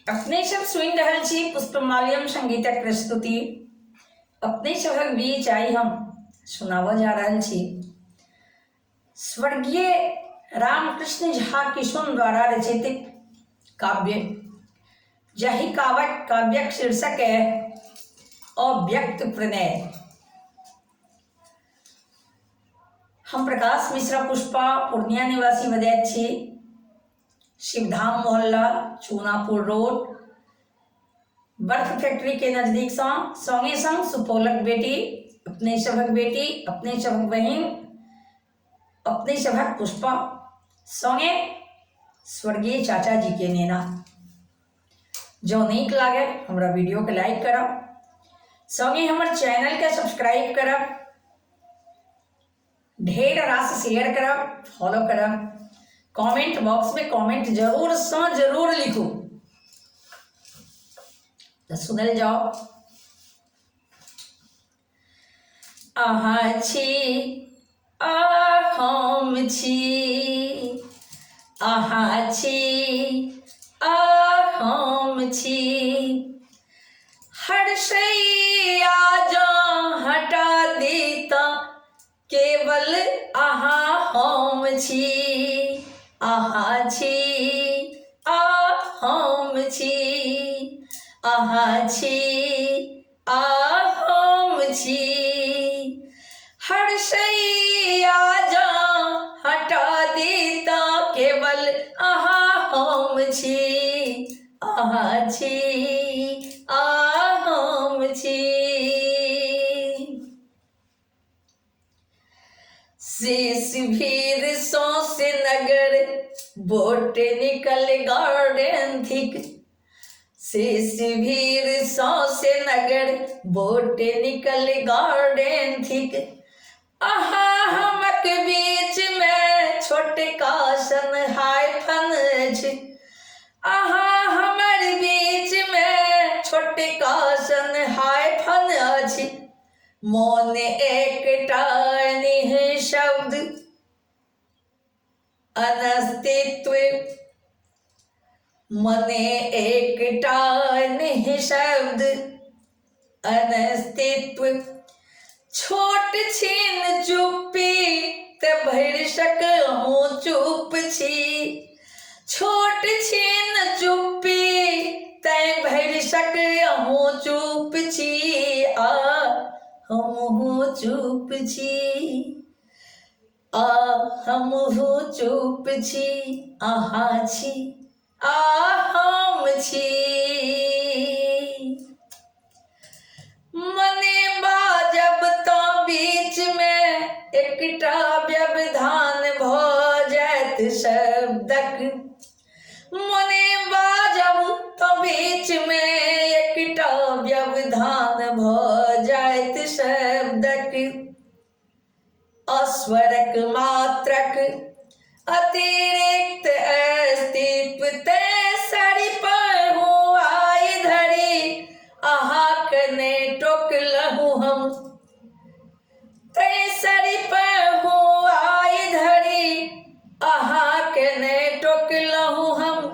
अपने सब सुनि रहल छी पुष्पमाल्यम संगीतक प्रस्तुति। अपने सभक बीच आई हम सुनाबऽ जा रहल छी स्वर्गीय रामकृष्ण झा किशुन द्वारा रचित काव्य, जाहि काव्यक शीर्षक है अव्यक्त प्रणय। हम प्रकाश मिश्रा पुष्पा पूर्णिया निवासी विद्यार्थी छी। शिवधाम मोहल्ला, चूनापुर रोड, बर्फ फैक्ट्री के नजदीक संगे संग सुपौलक बेटी, अपने सभक बेटी, अपने सभक बहिन, अपने सभक पुष्पा, संगे स्वर्गीय चाचा जी के नेना। जो नीक लागे हमरा वीडियो के लाइक करब, संगे हमर चैनल के सब्सक्राइब करब, ढेर रास शेयर करब, फॉलो करब। कमेंट बॉक्स में कमेंट जरूर लिखू। तो सुनल जाओ। अहाँ छी आ हम छी, अहाँ छी आ हम छी, हर्षैया जँ हटा दीता केवल अहाँ हम छी। अहाँ छी आ हम छी, अहाँ छी आ हम छी, हर्षैया जँ हटा दीता केवल अहाँ हम छी। अहाँ छी आ हम छी। शेष भीड़ सौंसे नगर बोटेनिकल गार्डन थिक। शेष भीड़ सौंसे नगर बोटेनिकल गार्डन थिक। अहाँ हमक बीच में छोटका सन हाइफन अछि। अहाँ हमर बीच में छोटका सन हाइफन अछि। मोन एकटा निःशब्द अनस्तित्व, मने एकटा निःशब्द अनस्तित्व। छोट छीन चुप्पी ते भरि सकहूँ चुप छी। छोट छीन चुप्पी ते भरि सकहूँ चुप छी। आ हमहूँ चुप छी, आ हमहूँ चुप छी। अहाँ छी आ हम छी। मने बाजब तो बीच में एकटा व्यवधान भऽ जायत शब्दक। मने बाजब तो बीच में एकटा व्यवधान भऽ जायत शब्दक। अस्वरक मात्रक अतिरिक्त अस्तित्व ते सरी पर हूँ आइ धरी। अहाँ कने टोकलहूँ हम ते सरी पर हूँ आइ धरी। अहाँ कने टोकलहूँ हम।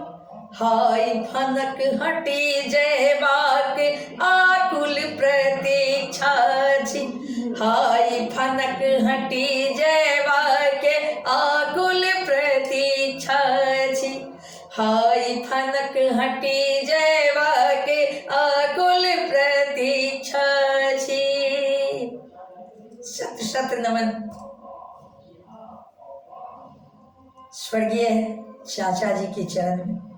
हाय फनक हटी जयबाक आकुल प्रतीक्षा छी। हाय फनक हटी जयबाक आकुल प्रतीक्षा छी। हाय फनक हटी जयबाक आकुल प्रतीक्षा छी। शत शत नमन स्वर्गीय चाचा जी के चरण में।